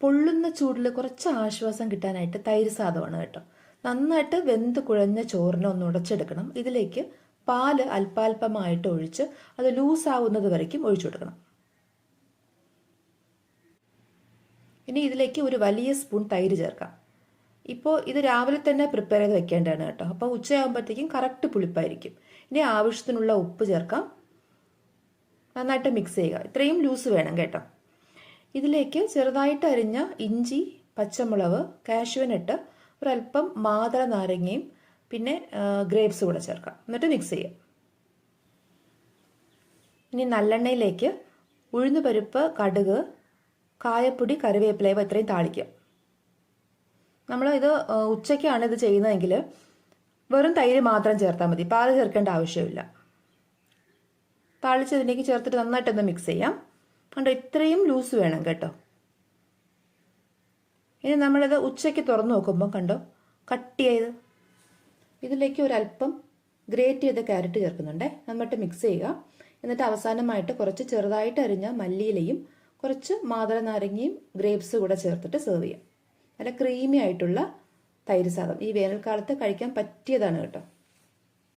പൊള്ളുന്ന ചൂടിൽ കുറച്ച് ആശ്വാസം കിട്ടാനായിട്ട് തൈര് സാധമാണ് കേട്ടോ. നന്നായിട്ട് വെന്ത് കുഴഞ്ഞ ചോറിനെ ഒന്ന് ഉടച്ചെടുക്കണം. ഇതിലേക്ക് പാല് അല്പാൽപമായിട്ട് ഒഴിച്ച് അത് ലൂസാവുന്നത് വരയ്ക്കും ഒഴിച്ചു കൊടുക്കണം. ഇനി ഇതിലേക്ക് ഒരു വലിയ സ്പൂൺ തൈര് ചേർക്കാം. ഇപ്പോൾ ഇത് രാവിലെ തന്നെ പ്രിപ്പയർ ചെയ്ത് വെക്കേണ്ടതാണ് കേട്ടോ. അപ്പോൾ ഉച്ചയാകുമ്പോഴത്തേക്കും കറക്റ്റ് പുളിപ്പായിരിക്കും. ഇനി ആവശ്യത്തിനുള്ള ഉപ്പ് ചേർക്കാം. നന്നായിട്ട് മിക്സ് ചെയ്യുക. ഇത്രയും ലൂസ് വേണം കേട്ടോ. ഇതിലേക്ക് ചെറുതായിട്ട് അരിഞ്ഞ ഇഞ്ചി, പച്ചമുളക്, കാഷ്യൂനട്ട്, ഒരല്പം മാതള നാരങ്ങയും പിന്നെ ഗ്രേപ്സ് കൂടെ ചേർക്കാം. എന്നിട്ട് മിക്സ് ചെയ്യാം. ഇനി നല്ലെണ്ണയിലേക്ക് ഉഴുന്നുപരിപ്പ്, കടുക്, കായപ്പൊടി, കറിവേപ്പില ഇവ ഇത്രയും താളിക്കുക. നമ്മൾ ഇത് ഉച്ചയ്ക്കാണ് ഇത് ചെയ്യുന്നതെങ്കിൽ വെറും തൈര് മാത്രം ചേർത്താൽ മതി, പാല് ചേർക്കേണ്ട ആവശ്യമില്ല. താളിച്ചതിലേക്ക് ചേർത്തിട്ട് നന്നായിട്ടൊന്ന് മിക്സ് ചെയ്യാം. കണ്ടോ, ഇത്രയും ലൂസ് വേണം കേട്ടോ. ഇനി നമ്മളിത് ഉച്ചയ്ക്ക് തുറന്നു നോക്കുമ്പോൾ കണ്ടോ കട്ടിയായത്. ഇതിലേക്ക് ഒരല്പം ഗ്രേറ്റ് ചെയ്ത ക്യാരറ്റ് ചേർക്കുന്നുണ്ടേ. നന്നായിട്ട് മിക്സ് ചെയ്യുക. എന്നിട്ട് അവസാനമായിട്ട് കുറച്ച് ചെറുതായിട്ട് അരിഞ്ഞ മല്ലിയിലയും കുറച്ച് മാതള നാരങ്ങയും ഗ്രേപ്സ് കൂടെ ചേർത്തിട്ട് സെർവ് ചെയ്യാം. നല്ല ക്രീമി ആയിട്ടുള്ള തൈര് സാദം ഈ വേനൽക്കാലത്ത് കഴിക്കാൻ പറ്റിയതാണ് കേട്ടോ.